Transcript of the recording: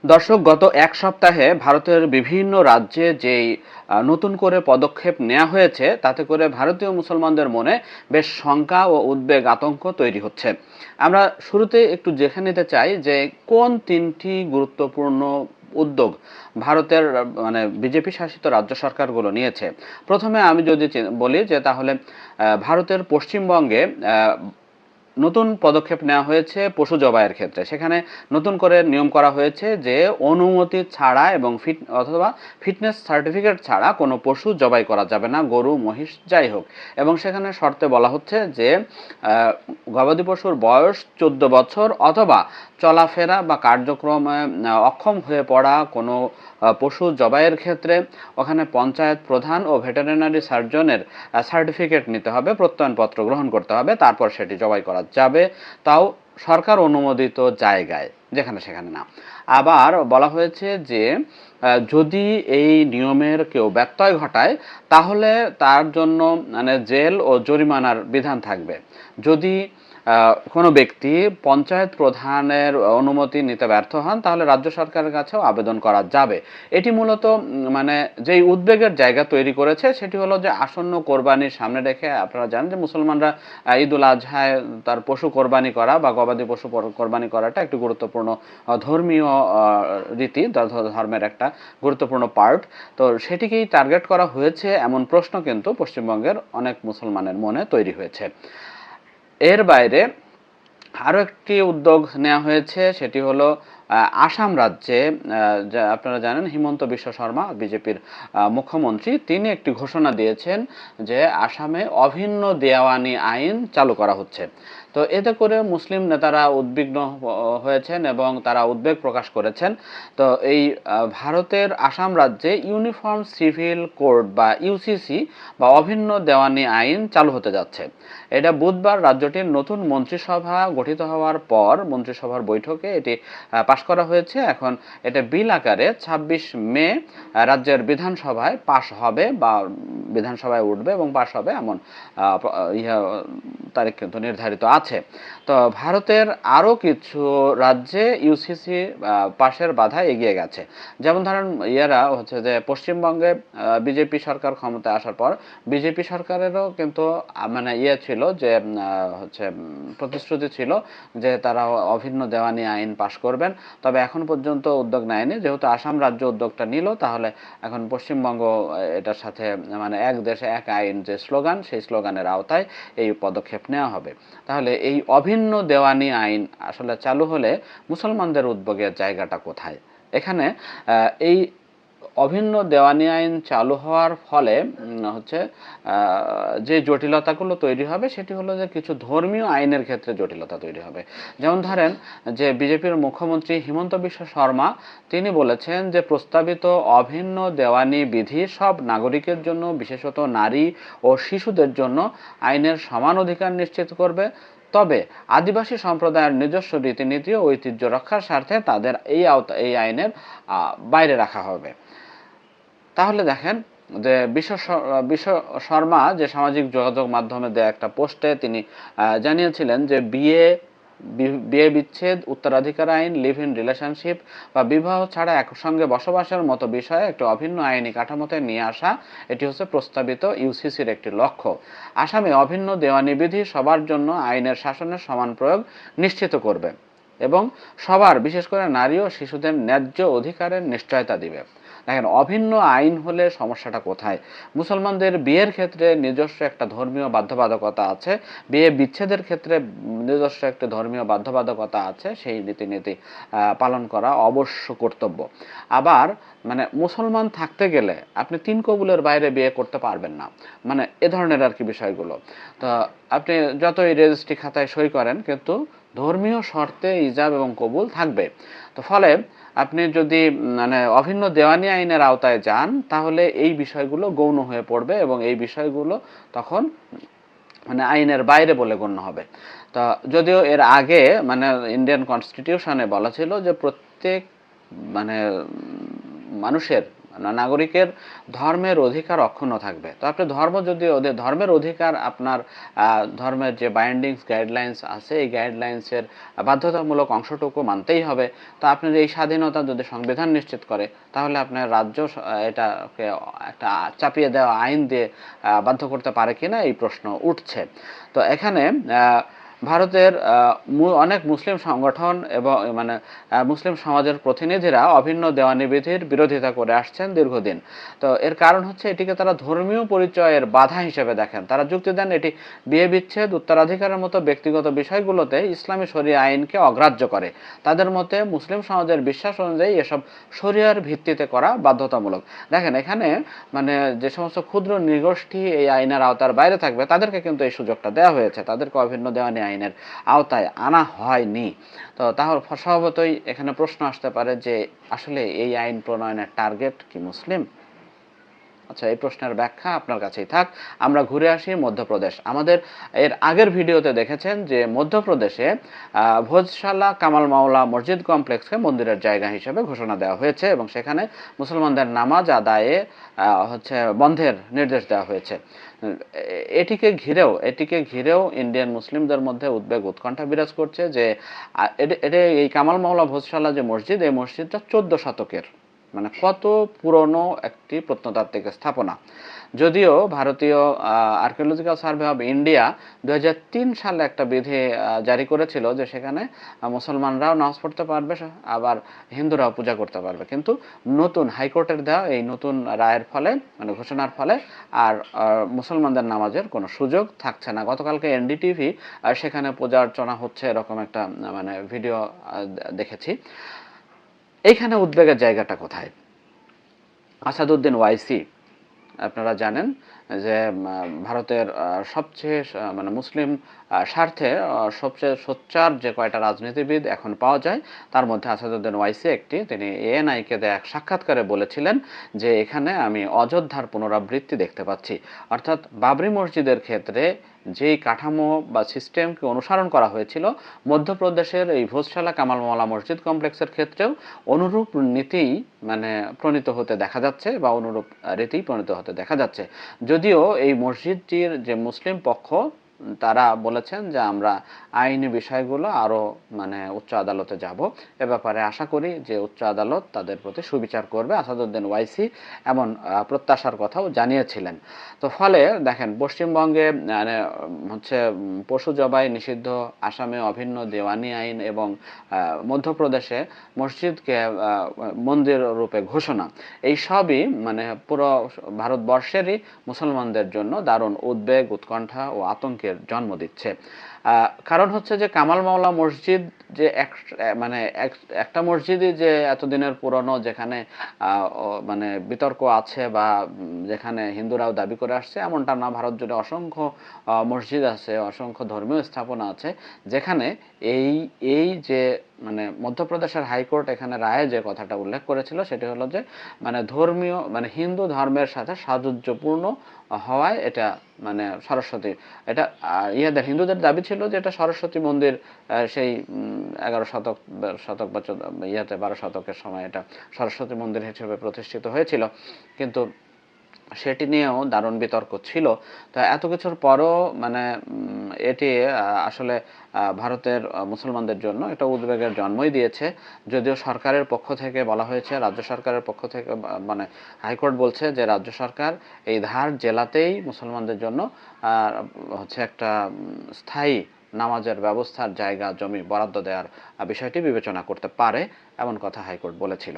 দর্শক, গত এক সপ্তাহে ভারতের বিভিন্ন রাজ্যে যেই নতুন করে পদক্ষেপ নেওয়া হয়েছে, তাতে করে ভারতীয় মুসলমানদের মনে বেশ শঙ্কা ও উদ্বেগ আতঙ্ক তৈরি হচ্ছে। আমরা শুরুতে একটু দেখে নিতে চাই যে কোন তিনটি গুরুত্বপূর্ণ উদ্যোগ ভারতের মানে বিজেপি শাসিত রাজ্য সরকারগুলো নিয়েছে। প্রথমে আমি যদি বলি যে তাহলে ভারতের পশ্চিমবঙ্গে নতুন পদক্ষেপ নেওয়া হয়েছে পশু জবাইয়ের ক্ষেত্রে। সেখানে নতুন করে নিয়ম করা হয়েছে যে অনুমতি ছাড়া এবং অথবা ফিটনেস সার্টিফিকেট ছাড়া কোনো পশু জবাই করা যাবে না, গরু মহিষ যাই হোক। এবং সেখানে শর্তে বলা হচ্ছে যে গবাদি পশুর বয়স 14 বছর অথবা চলাফেরা বা কার্যক্রমে অক্ষম হয়ে পড়া কোনো পশু জবাইয়ের ক্ষেত্রে ওখানে পঞ্চায়েত প্রধান ও ভেটেরিনারি সার্জনের সার্টিফিকেট নিতে হবে, প্রত্যয়নপত্র গ্রহণ করতে হবে, তারপর সেটি জবাই করা যাবে, তাও সরকার অনুমোদিত জায়গায়, যেখানে সেখানে না। আবার বলা হয়েছে যে যদি এই নিয়মের কেউ ব্যত্যয় ঘটায় তাহলে তার জন্য মানে জেল ও জরিমানার বিধান থাকবে। যদি কোনো ব্যক্তি পঞ্চায়েত প্রধানের অনুমতি নিতে ব্যর্থ হন তাহলে রাজ্য সরকারের কাছেও আবেদন করা যাবে। এটি মূলত মানে যেই উদ্বেগের জায়গা তৈরি করেছে সেটি হলো যে আসন্ন কোরবানির সামনে রেখে আপনারা জানেন যে মুসলমানরা ঈদুল আজহায় তার পশু কোরবানি করা বা গবাদি পশু কোরবানি করাটা একটি গুরুত্বপূর্ণ ধর্মীয় রীতি, ধর্মের একটা গুরুত্বপূর্ণ পার্ট। তো সেটিকেই টার্গেট করা হয়েছে এমন প্রশ্ন কিন্তু পশ্চিমবঙ্গের অনেক মুসলমানের মনে তৈরি হয়েছে। এর বাইরে আরও একটি উদ্যোগ নেওয়া হয়েছে, সেটি হলো আসাম রাজ্যে যা আপনারা জানেন হিমন্ত বিশ্ব শর্মা বিজেপির মুখ্যমন্ত্রী, তিনি একটি ঘোষণা দিয়েছেন যে আসামে অভিন্ন দেওয়ানি আইন চালু করা হচ্ছে। তো এতে করে মুসলিম নেতারা উদ্বিগ্ন হয়েছেন এবং তারা উদ্বেগ প্রকাশ করেছেন। তো এই ভারতের আসাম রাজ্যে ইউনিফর্ম সিভিল কোড বা ইউসিসি বা অভিন্ন দেওয়ানি আইন চালু হতে যাচ্ছে। এটা বুধবার রাজ্যটির নতুন মন্ত্রিসভা গঠিত হওয়ার পর মন্ত্রিসভার বৈঠকে এটি পাশ করা হয়েছে। এখন এটা বিল আকারে 26 মে রাজ্যের বিধানসভায় পাশ হবে বা বিধানসভায় উঠবে এবং পাশ হবে এমন তারিখ কিন্তু নির্ধারিত আছে। তো ভারতের আরও কিছু রাজ্যে ইউসিসি পাশের বাধায় এগিয়ে গেছে। যেমন ধরেন ইয়েরা হচ্ছে যে পশ্চিমবঙ্গে বিজেপি সরকার ক্ষমতায় আসার পর বিজেপি সরকারেরও কিন্তু মানে ছিল যে হচ্ছে প্রতিশ্রুতি ছিল যে তারা অভিন্ন দেওয়ানি আইন পাশ করবেন, তবে এখন পর্যন্ত উদ্যোগ নেয়নি। যেহেতু আসাম রাজ্য উদ্যোগটা নিল, তাহলে এখন পশ্চিমবঙ্গ এটার সাথে মানে এক দেশে এক আইন যে স্লোগান, সেই স্লোগানের আওতায় এই পদক্ষেপ নেওয়া হবে। তাহলে এই অভিন্ন দেওয়ানি আইন আসলে চালু হলে মুসলমানদের উদ্বেগের জায়গাটা কোথায়? এখানে এই অভিন্ন দেওয়ানি আইন চালু হওয়ার ফলে হচ্ছে যে জটিলতাগুলো তৈরি হবে সেটি হলো যে কিছু ধর্মীয় আইনের ক্ষেত্রে জটিলতা তৈরি হবে। যেমন ধরেন যে বিজেপির মুখ্যমন্ত্রী হিমন্ত বিশ্ব শর্মা তিনি বলেছেন যে প্রস্তাবিত অভিন্ন দেওয়ানি বিধি সব নাগরিকের জন্য, বিশেষত নারী ও শিশুদের জন্য আইনের সমান অধিকার নিশ্চিত করবে। তবে আদিবাসী সম্প্রদায়ের নিজস্ব রীতিনীতি ও ঐতিহ্য রক্ষার স্বার্থে তাদের এই আইনের বাইরে রাখা হবে। তাহলে দেখেন যে বিশ্ব শর্মা যে সামাজিক যোগাযোগ মাধ্যমে দেয়া একটা পোস্টে তিনি জানিয়েছিলেন যে বিয়ে বিচ্ছেদ, উত্তরাধিকার আইন, লিভ ইন রিলেশনশিপ বা বিবাহ ছাড়া একসঙ্গে বসবাসের মতো বিষয়ে একটি অভিন্ন আইনি কাঠামোতে নিয়ে আসা, এটি হচ্ছে প্রস্তাবিত ইউসিসির একটি লক্ষ্য। আসামে অভিন্ন দেওয়ানি বিধি সবার জন্য আইনের শাসনের সমান প্রয়োগ নিশ্চিত করবে এবং সবার, বিশেষ করে নারী ও শিশুদের ন্যায্য অধিকারের নিশ্চয়তা দিবে। দেখেন, অভিন্ন আইন হলে সমস্যাটা কোথায়? মুসলমানদের বিয়ের ক্ষেত্রে নিজস্ব একটা ধর্মীয় বাধ্যবাধকতা আছে, বিয়ে বিচ্ছেদের ক্ষেত্রে নিজস্ব একটা ধর্মীয় বাধ্যবাধকতা আছে, সেই রীতিনীতি পালন করা অবশ্য কর্তব্য। আবার মানে মুসলমান থাকতে গেলে আপনি 3 কবুলের বাইরে বিয়ে করতে পারবেন না, মানে এ ধরনের আর কি বিষয়গুলো। তো আপনি যতই রেজিস্ট্রি খাতায় সই করেন কিন্তু ধর্মীয় শর্তে ইজাব এবং কবুল থাকবে। তো ফলে আপনি যদি মানে অভিন্ন দেওয়ানি আইনের আওতায় যান তাহলে এই বিষয়গুলো গৌণ হয়ে পড়বে এবং এই বিষয়গুলো তখন মানে আইনের বাইরে বলে গণ্য হবে। তা যদিও এর আগে মানে ইন্ডিয়ান কনস্টিটিউশনে বলা ছিল যে প্রত্যেক মানে মানুষের নাগরিকের ধর্মের অধিকার অক্ষুণ্ণ থাকবে। তো আপনি ধর্ম যদি ধর্মের অধিকার আপনার ধর্মের যে বাইন্ডিংস গাইডলাইন্স আছে এই গাইডলাইন্সের বাধ্যতামূলক অংশটুকু মানতেই হবে। তো আপনার এই স্বাধীনতা যদি সংবিধান নিশ্চিত করে তাহলে আপনার রাজ্য এটাকে একটা চাপিয়ে দেওয়া আইন দিয়ে বাধ্য করতে পারে কিনা এই প্রশ্ন উঠছে। তো এখানে ভারতের অনেক মুসলিম সংগঠন এবং মানে মুসলিম সমাজের প্রতিনিধিরা অভিন্ন দেওয়ানি বিধির বিরোধিতা করে আসছেন দীর্ঘদিন। তো এর কারণ হচ্ছে এটিকে তারা ধর্মীয় পরিচয়ের বাধা হিসেবে দেখেন। তারা যুক্তি দেন এটি বিয়ে বিচ্ছেদ, উত্তরাধিকারের মতো ব্যক্তিগত বিষয়গুলোতে ইসলামী শরিয়া আইনকে অগ্রাহ্য করে। তাদের মতে মুসলিম সমাজের বিশ্বাস অনুযায়ী এসব শরিয়ার ভিত্তিতে করা বাধ্যতামূলক। দেখেন এখানে মানে যে সমস্ত ক্ষুদ্র নৃগোষ্ঠী এই আইনের আওতার বাইরে থাকবে তাদেরকে কিন্তু এই সুযোগটা দেওয়া হয়েছে, তাদেরকে অভিন্ন দেওয়ানি আইনের আওতায় আনা হয়নি। তো তাহলে স্বভাবতই এখানে প্রশ্ন আসতে পারে যে আসলে এই আইন প্রণয়নের টার্গেট কি মুসলিম? আচ্ছা, এই প্রশ্নের ব্যাখ্যা আপনার কাছেই থাক। আমরা ঘুরে আসি মধ্যপ্রদেশ। আমাদের এর আগের ভিডিওতে দেখেছেন যে মধ্যপ্রদেশে ভোজশালা কামাল মাওলা মসজিদ কমপ্লেক্সকে মন্দিরের জায়গা হিসেবে ঘোষণা দেওয়া হয়েছে এবং সেখানে মুসলমানদের নামাজ আদায়ে বন্ধের নির্দেশ দেওয়া হয়েছে। এটিকে ঘিরেও ইন্ডিয়ান মুসলিমদের মধ্যে উদ্বেগ উৎকণ্ঠা বিরাজ করছে যে এই কামাল মাওলা ভোজশালা যে মসজিদ, এই মসজিদটা 14 শতকের, মানে কত পুরনো একটি প্রত্নতাত্ত্বিক স্থাপনা। যদিও ভারতীয় আর্কিওলজিক্যাল সার্ভে অব ইন্ডিয়া 2003 সালে একটা বিধি জারি করেছিল যে সেখানে মুসলমানরাও নামাজ পড়তে পারবে, আবার হিন্দুরাও পূজা করতে পারবে, কিন্তু নতুন হাইকোর্টের দেওয়া এই নতুন রায়ের ফলে মানে ঘোষণার ফলে আর মুসলমানদের নামাজের কোনো সুযোগ থাকছে না। গতকালকে এনডিটিভি সেখানে পূজা অর্চনা হচ্ছে এরকম একটা মানে ভিডিও দেখেছি। এইখানে উদ্বেগের জায়গাটা কোথায়? আসাদুদ্দিন ওয়াইসি আপনারা জানেন যে ভারতের সবচেয়ে মানে মুসলিম স্বার্থে সবচেয়ে সোচ্চার যে কয়টা রাজনীতিবিদ এখন পাওয়া যায় তার মধ্যে আসাদুদ্দিন ওয়াইসি একটি। তিনি এএনআইকে দেয়া এক সাক্ষাৎকারে বলেছিলেন যে এখানে আমি অযোধ্যার পুনরাবৃত্তি দেখতে পাচ্ছি, অর্থাৎ বাবরি মসজিদের ক্ষেত্রে যেই কাঠামো বা সিস্টেমকে অনুসরণ করা হয়েছিল মধ্যপ্রদেশের এই ভোজশালা কামাল মাওলা মসজিদ কমপ্লেক্সের ক্ষেত্রেও অনুরূপ নীতিই মানে প্রণীত হতে দেখা যাচ্ছে বা অনুরূপ রীতি প্রণীত হতে দেখা যাচ্ছে। যদিও এই মসজিদটির যে মুসলিম পক্ষ তারা বলেছেন যে আমরা আইনি বিষয়গুলো আরও মানে উচ্চ আদালতে যাব, এ ব্যাপারে আশা করি যে উচ্চ আদালত তাদের প্রতি সুবিচার করবে। আসাদুদ্দিন ওয়াইসি এমন প্রত্যাশার কথাও জানিয়েছিলেন। তো ফলে দেখেন পশ্চিমবঙ্গে মানে পশু জবাই নিষিদ্ধ, আসামে অভিন্ন দেওয়ানি আইন এবং মধ্যপ্রদেশে মসজিদকে মন্দির রূপে ঘোষণা, এই সবই মানে পুরো ভারতবর্ষেরই মুসলমানদের জন্য দারুণ উদ্বেগ, উৎকণ্ঠা ও আতঙ্কের জন্ম দিচ্ছে। কারণ হচ্ছে যে কামাল মাওলা মসজিদ যে একটা মসজিদই যে এতদিনের পুরনো, যেখানে মানে বিতর্ক আছে বা যেখানে হিন্দুরাও দাবি করে আসছে এমনটা না। ভারত জুড়ে অসংখ্য মসজিদ আছে, অসংখ্য ধর্মীয় স্থাপনা আছে যেখানে এই যে মানে মধ্যপ্রদেশের হাইকোর্ট এখানে রায়ে যে কথাটা উল্লেখ করেছিল সেটি হলো যে মানে ধর্মীয় মানে হিন্দু ধর্মের সাথে সাযুজ্যপূর্ণ হওয়ায় এটা মানে সরস্বতী, এটা হিন্দুদের দাবি ছিল যে এটা সরস্বতী মন্দির, সেই 11 শতক বা 12 শতকের সময় এটা সরস্বতী মন্দির হিসেবে প্রতিষ্ঠিত হয়েছিল, কিন্তু সেটি নিয়েও দারুণ বিতর্ক ছিল। তো এত কিছুর পরও মানে এটি আসলে ভারতের মুসলমানদের জন্য একটা উদ্বেগের জন্মই দিয়েছে। যদিও সরকারের পক্ষ থেকে বলা হয়েছে, রাজ্য সরকারের পক্ষ থেকে মানে হাইকোর্ট বলছে যে রাজ্য সরকার এই ধার জেলাতেই মুসলমানদের জন্য একটা স্থায়ী নামাজের ব্যবস্থার জায়গা জমি বরাদ্দ দেওয়ার বিষয়টি বিবেচনা করতে পারে, এমন কথা হাইকোর্ট বলেছিল।